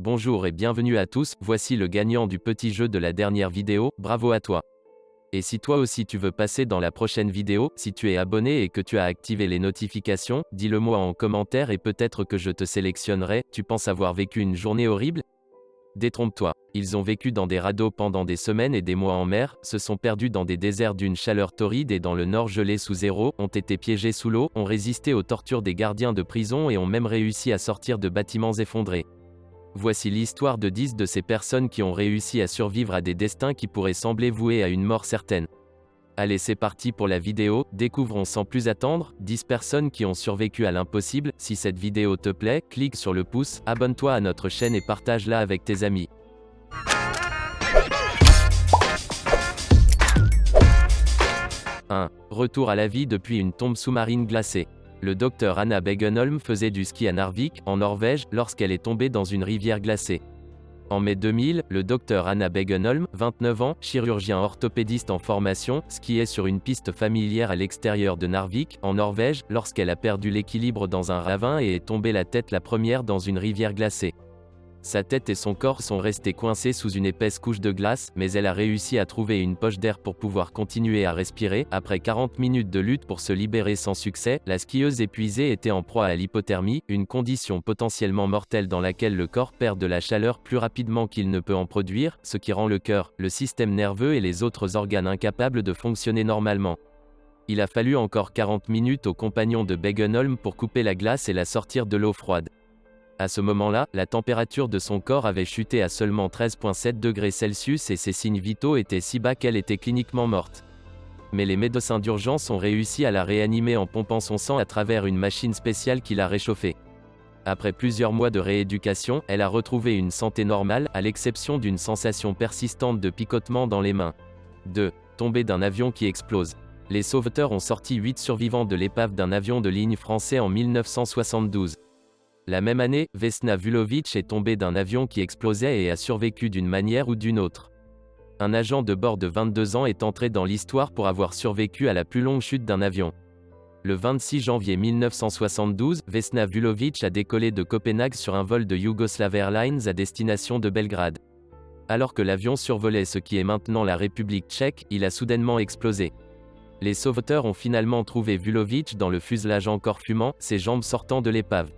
Bonjour et bienvenue à tous, voici le gagnant du petit jeu de la dernière vidéo, bravo à toi. Et si toi aussi tu veux passer dans la prochaine vidéo, si tu es abonné et que tu as activé les notifications, dis-le moi en commentaire et peut-être que je te sélectionnerai. Tu penses avoir vécu une journée horrible? Détrompe-toi. Ils ont vécu dans des radeaux pendant des semaines et des mois en mer, se sont perdus dans des déserts d'une chaleur torride et dans le nord gelé sous zéro, ont été piégés sous l'eau, ont résisté aux tortures des gardiens de prison et ont même réussi à sortir de bâtiments effondrés. Voici l'histoire de 10 de ces personnes qui ont réussi à survivre à des destins qui pourraient sembler voués à une mort certaine. Allez, c'est parti pour la vidéo, découvrons sans plus attendre, 10 personnes qui ont survécu à l'impossible. Si cette vidéo te plaît, clique sur le pouce, abonne-toi à notre chaîne et partage-la avec tes amis. 1. Retour à la vie depuis une tombe sous-marine glacée. Le docteur Anna Begenholm faisait du ski à Narvik, en Norvège, lorsqu'elle est tombée dans une rivière glacée. En mai 2000, le docteur Anna Begenholm, 29 ans, chirurgien orthopédiste en formation, skiait sur une piste familière à l'extérieur de Narvik, en Norvège, lorsqu'elle a perdu l'équilibre dans un ravin et est tombée la tête la première dans une rivière glacée. Sa tête et son corps sont restés coincés sous une épaisse couche de glace, mais elle a réussi à trouver une poche d'air pour pouvoir continuer à respirer. Après 40 minutes de lutte pour se libérer sans succès, la skieuse épuisée était en proie à l'hypothermie, une condition potentiellement mortelle dans laquelle le corps perd de la chaleur plus rapidement qu'il ne peut en produire, ce qui rend le cœur, le système nerveux et les autres organes incapables de fonctionner normalement. Il a fallu encore 40 minutes aux compagnons de Begenholm pour couper la glace et la sortir de l'eau froide. À ce moment-là, la température de son corps avait chuté à seulement 13,7 degrés Celsius et ses signes vitaux étaient si bas qu'elle était cliniquement morte. Mais les médecins d'urgence ont réussi à la réanimer en pompant son sang à travers une machine spéciale qui l'a réchauffée. Après plusieurs mois de rééducation, elle a retrouvé une santé normale, à l'exception d'une sensation persistante de picotement dans les mains. 2. Tombée d'un avion qui explose. Les sauveteurs ont sorti 8 survivants de l'épave d'un avion de ligne français en 1972. La même année, Vesna Vulović est tombée d'un avion qui explosait et a survécu d'une manière ou d'une autre. Un agent de bord de 22 ans est entré dans l'histoire pour avoir survécu à la plus longue chute d'un avion. Le 26 janvier 1972, Vesna Vulović a décollé de Copenhague sur un vol de Yugoslav Airlines à destination de Belgrade. Alors que l'avion survolait ce qui est maintenant la République tchèque, il a soudainement explosé. Les sauveteurs ont finalement trouvé Vulović dans le fuselage encore fumant, ses jambes sortant de l'épave.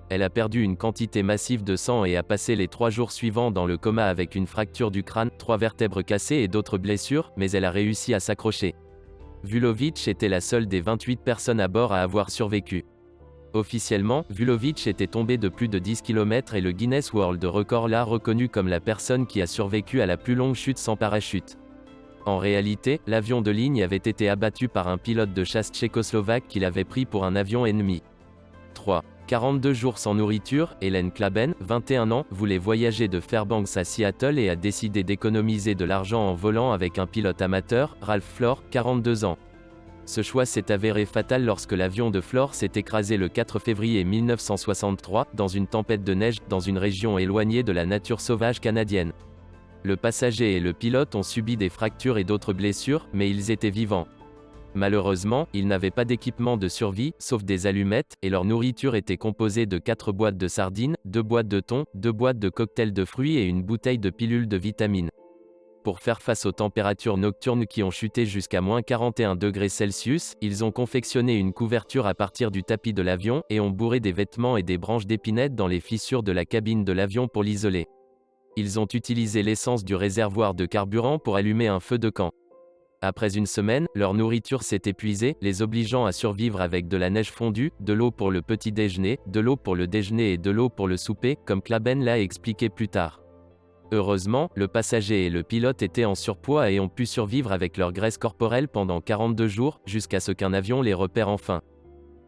Elle a perdu une quantité massive de sang et a passé les 3 jours suivants dans le coma avec une fracture du crâne, 3 vertèbres cassées et d'autres blessures, mais elle a réussi à s'accrocher. Vulović était la seule des 28 personnes à bord à avoir survécu. Officiellement, Vulović était tombée de plus de 10 km et le Guinness World Record l'a reconnue comme la personne qui a survécu à la plus longue chute sans parachute. En réalité, l'avion de ligne avait été abattu par un pilote de chasse tchécoslovaque qui l'avait pris pour un avion ennemi. 3. 42 jours sans nourriture, Hélène Klaben, 21 ans, voulait voyager de Fairbanks à Seattle et a décidé d'économiser de l'argent en volant avec un pilote amateur, Ralph Flor, 42 ans. Ce choix s'est avéré fatal lorsque l'avion de Flor s'est écrasé le 4 février 1963, dans une tempête de neige, dans une région éloignée de la nature sauvage canadienne. Le passager et le pilote ont subi des fractures et d'autres blessures, mais ils étaient vivants. Malheureusement, ils n'avaient pas d'équipement de survie, sauf des allumettes, et leur nourriture était composée de 4 boîtes de sardines, 2 boîtes de thon, 2 boîtes de cocktails de fruits et une bouteille de pilules de vitamines. Pour faire face aux températures nocturnes qui ont chuté jusqu'à moins 41 degrés Celsius, ils ont confectionné une couverture à partir du tapis de l'avion, et ont bourré des vêtements et des branches d'épinette dans les fissures de la cabine de l'avion pour l'isoler. Ils ont utilisé l'essence du réservoir de carburant pour allumer un feu de camp. Après une semaine, leur nourriture s'est épuisée, les obligeant à survivre avec de la neige fondue, de l'eau pour le petit déjeuner, de l'eau pour le déjeuner et de l'eau pour le souper, comme Klaben l'a expliqué plus tard. Heureusement, le passager et le pilote étaient en surpoids et ont pu survivre avec leur graisse corporelle pendant 42 jours, jusqu'à ce qu'un avion les repère enfin.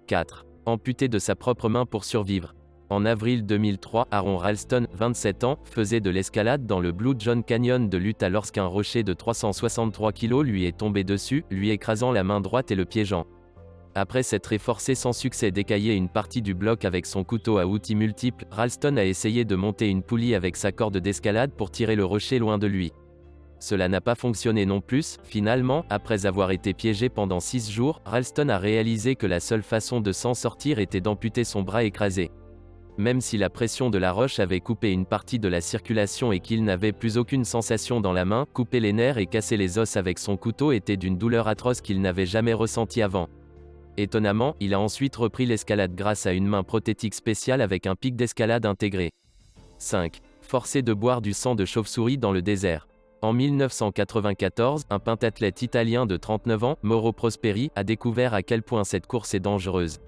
4. Amputé de sa propre main pour survivre. En avril 2003, Aaron Ralston, 27 ans, faisait de l'escalade dans le Blue John Canyon de l'Utah lorsqu'un rocher de 363 kg lui est tombé dessus, lui écrasant la main droite et le piégeant. Après s'être efforcé sans succès d'écailler une partie du bloc avec son couteau à outils multiples, Ralston a essayé de monter une poulie avec sa corde d'escalade pour tirer le rocher loin de lui. Cela n'a pas fonctionné non plus. Finalement, après avoir été piégé pendant 6 jours, Ralston a réalisé que la seule façon de s'en sortir était d'amputer son bras écrasé. Même si la pression de la roche avait coupé une partie de la circulation et qu'il n'avait plus aucune sensation dans la main, couper les nerfs et casser les os avec son couteau était d'une douleur atroce qu'il n'avait jamais ressentie avant. Étonnamment, il a ensuite repris l'escalade grâce à une main prothétique spéciale avec un pic d'escalade intégré. 5. Forcé de boire du sang de chauve-souris dans le désert. En 1994, un pentathlète italien de 39 ans, Mauro Prosperi, a découvert à quel point cette course est dangereuse.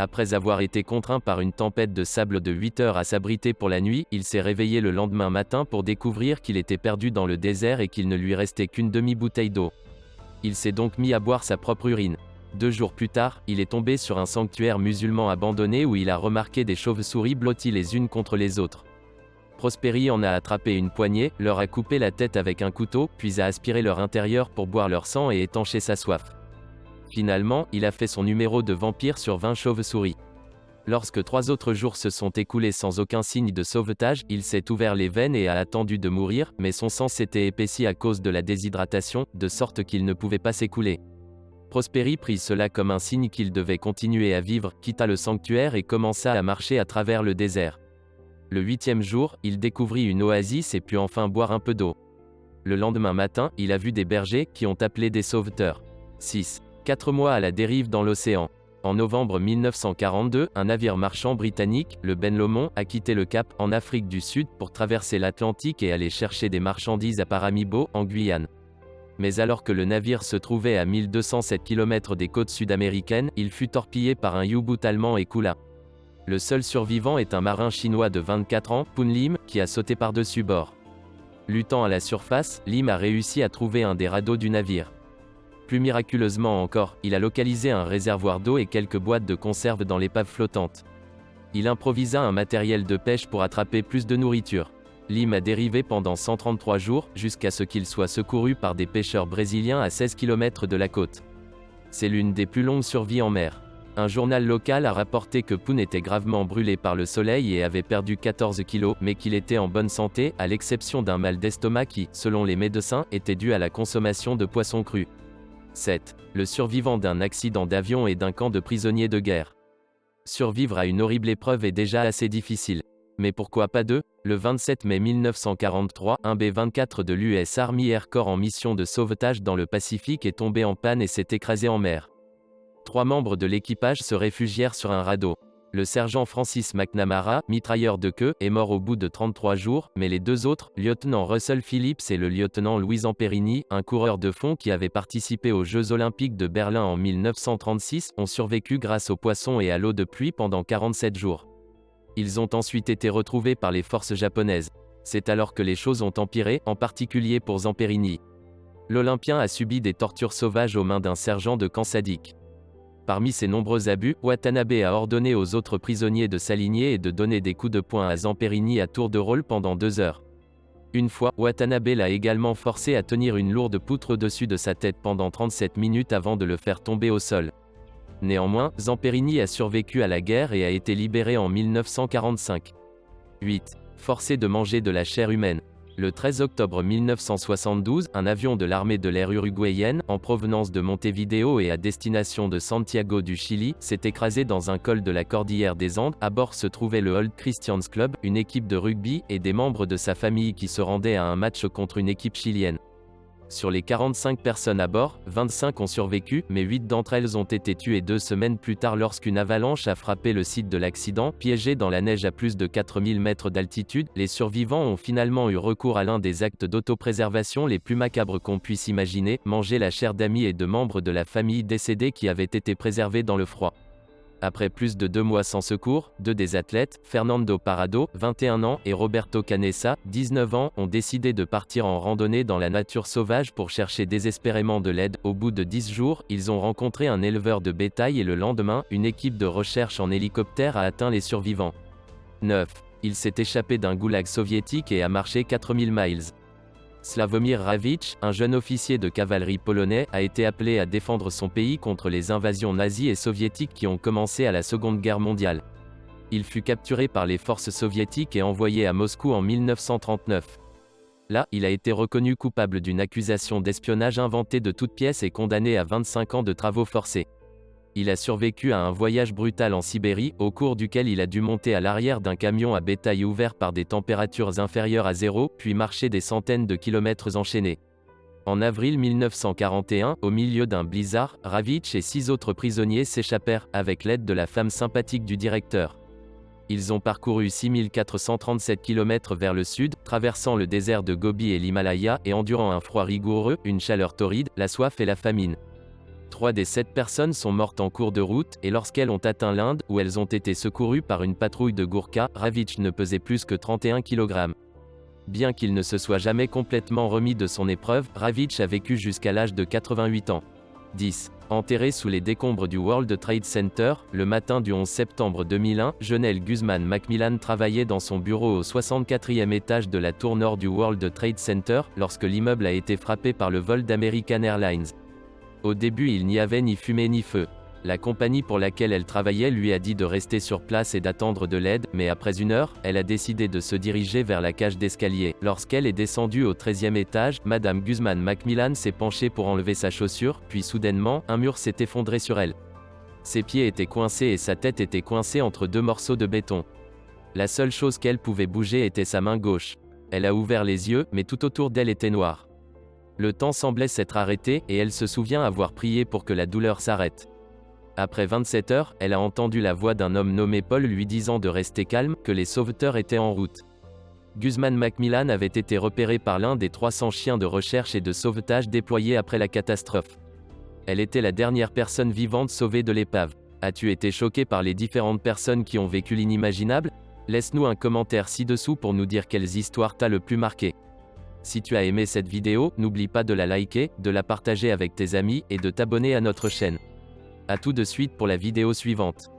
Après avoir été contraint par une tempête de sable de 8 heures à s'abriter pour la nuit, il s'est réveillé le lendemain matin pour découvrir qu'il était perdu dans le désert et qu'il ne lui restait qu'une demi-bouteille d'eau. Il s'est donc mis à boire sa propre urine. 2 jours plus tard, il est tombé sur un sanctuaire musulman abandonné où il a remarqué des chauves-souris blotties les unes contre les autres. Prosperi en a attrapé une poignée, leur a coupé la tête avec un couteau, puis a aspiré leur intérieur pour boire leur sang et étancher sa soif. Finalement, il a fait son numéro de vampire sur 20 chauves-souris. Lorsque 3 autres jours se sont écoulés sans aucun signe de sauvetage, il s'est ouvert les veines et a attendu de mourir, mais son sang s'était épaissi à cause de la déshydratation, de sorte qu'il ne pouvait pas s'écouler. Prosperi prit cela comme un signe qu'il devait continuer à vivre, quitta le sanctuaire et commença à marcher à travers le désert. Le 8e jour, il découvrit une oasis et put enfin boire un peu d'eau. Le lendemain matin, il a vu des bergers, qui ont appelé des sauveteurs. 6. 4 mois à la dérive dans l'océan. En novembre 1942, un navire marchand britannique, le Ben Lomond, a quitté le Cap, en Afrique du Sud, pour traverser l'Atlantique et aller chercher des marchandises à Paramaribo, en Guyane. Mais alors que le navire se trouvait à 1207 km des côtes sud-américaines, il fut torpillé par un U-boot allemand et coula. Le seul survivant est un marin chinois de 24 ans, Poon Lim, qui a sauté par-dessus bord. Luttant à la surface, Lim a réussi à trouver un des radeaux du navire. Plus miraculeusement encore, il a localisé un réservoir d'eau et quelques boîtes de conserve dans l'épave flottante. Il improvisa un matériel de pêche pour attraper plus de nourriture. Lim a dérivé pendant 133 jours, jusqu'à ce qu'il soit secouru par des pêcheurs brésiliens à 16 km de la côte. C'est l'une des plus longues survies en mer. Un journal local a rapporté que Poon était gravement brûlé par le soleil et avait perdu 14 kilos, mais qu'il était en bonne santé, à l'exception d'un mal d'estomac qui, selon les médecins, était dû à la consommation de poissons crus. 7. Le survivant d'un accident d'avion et d'un camp de prisonniers de guerre. Survivre à une horrible épreuve est déjà assez difficile. Mais pourquoi pas deux? Le 27 mai 1943, un B-24 de l'US Army Air Corps en mission de sauvetage dans le Pacifique est tombé en panne et s'est écrasé en mer. 3 membres de l'équipage se réfugièrent sur un radeau. Le sergent Francis McNamara, mitrailleur de queue, est mort au bout de 33 jours, mais les 2 autres, lieutenant Russell Phillips et le lieutenant Louis Zamperini, un coureur de fond qui avait participé aux Jeux Olympiques de Berlin en 1936, ont survécu grâce aux poissons et à l'eau de pluie pendant 47 jours. Ils ont ensuite été retrouvés par les forces japonaises. C'est alors que les choses ont empiré, en particulier pour Zamperini. L'Olympien a subi des tortures sauvages aux mains d'un sergent de camp sadique. Parmi ces nombreux abus, Watanabe a ordonné aux autres prisonniers de s'aligner et de donner des coups de poing à Zamperini à tour de rôle pendant 2 heures. Une fois, Watanabe l'a également forcé à tenir une lourde poutre au-dessus de sa tête pendant 37 minutes avant de le faire tomber au sol. Néanmoins, Zamperini a survécu à la guerre et a été libéré en 1945. 8. Forcé de manger de la chair humaine. Le 13 octobre 1972, un avion de l'armée de l'air uruguayenne, en provenance de Montevideo et à destination de Santiago du Chili, s'est écrasé dans un col de la cordillère des Andes. À bord se trouvait le Old Christians Club, une équipe de rugby, et des membres de sa famille qui se rendaient à un match contre une équipe chilienne. Sur les 45 personnes à bord, 25 ont survécu, mais 8 d'entre elles ont été tuées 2 semaines plus tard lorsqu'une avalanche a frappé le site de l'accident. Piégés dans la neige à plus de 4000 mètres d'altitude, les survivants ont finalement eu recours à l'un des actes d'autopréservation les plus macabres qu'on puisse imaginer, manger la chair d'amis et de membres de la famille décédés qui avaient été préservés dans le froid. Après plus de 2 mois sans secours, 2 des athlètes, Fernando Parrado, 21 ans, et Roberto Canessa, 19 ans, ont décidé de partir en randonnée dans la nature sauvage pour chercher désespérément de l'aide. Au bout de 10 jours, ils ont rencontré un éleveur de bétail et le lendemain, une équipe de recherche en hélicoptère a atteint les survivants. 9. Il s'est échappé d'un goulag soviétique et a marché 4000 miles. Sławomir Rawicz, un jeune officier de cavalerie polonais, a été appelé à défendre son pays contre les invasions nazies et soviétiques qui ont commencé à la Seconde Guerre mondiale. Il fut capturé par les forces soviétiques et envoyé à Moscou en 1939. Là, il a été reconnu coupable d'une accusation d'espionnage inventée de toutes pièces et condamné à 25 ans de travaux forcés. Il a survécu à un voyage brutal en Sibérie, au cours duquel il a dû monter à l'arrière d'un camion à bétail ouvert par des températures inférieures à zéro, puis marcher des centaines de kilomètres enchaînés. En avril 1941, au milieu d'un blizzard, Ravitch et 6 autres prisonniers s'échappèrent, avec l'aide de la femme sympathique du directeur. Ils ont parcouru 6437 km vers le sud, traversant le désert de Gobi et l'Himalaya et endurant un froid rigoureux, une chaleur torride, la soif et la famine. 3 des 7 personnes sont mortes en cours de route, et lorsqu'elles ont atteint l'Inde, où elles ont été secourues par une patrouille de Gourkhas, Ravitch ne pesait plus que 31 kg. Bien qu'il ne se soit jamais complètement remis de son épreuve, Ravitch a vécu jusqu'à l'âge de 88 ans. 10. Enterré sous les décombres du World Trade Center, le matin du 11 septembre 2001, Jonel Guzman Macmillan travaillait dans son bureau au 64e étage de la tour nord du World Trade Center, lorsque l'immeuble a été frappé par le vol d'American Airlines. Au début, il n'y avait ni fumée ni feu. La compagnie pour laquelle elle travaillait lui a dit de rester sur place et d'attendre de l'aide, mais après 1 heure, elle a décidé de se diriger vers la cage d'escalier. Lorsqu'elle est descendue au 13e étage, Madame Guzman Macmillan s'est penchée pour enlever sa chaussure, puis soudainement, un mur s'est effondré sur elle. Ses pieds étaient coincés et sa tête était coincée entre 2 morceaux de béton. La seule chose qu'elle pouvait bouger était sa main gauche. Elle a ouvert les yeux, mais tout autour d'elle était noir. Le temps semblait s'être arrêté, et elle se souvient avoir prié pour que la douleur s'arrête. Après 27 heures, elle a entendu la voix d'un homme nommé Paul lui disant de rester calme, que les sauveteurs étaient en route. Guzman Macmillan avait été repéré par l'un des 300 chiens de recherche et de sauvetage déployés après la catastrophe. Elle était la dernière personne vivante sauvée de l'épave. As-tu été choqué par les différentes personnes qui ont vécu l'inimaginable? Laisse-nous un commentaire ci-dessous pour nous dire quelles histoires t'a le plus marqué. Si tu as aimé cette vidéo, n'oublie pas de la liker, de la partager avec tes amis, et de t'abonner à notre chaîne. À tout de suite pour la vidéo suivante.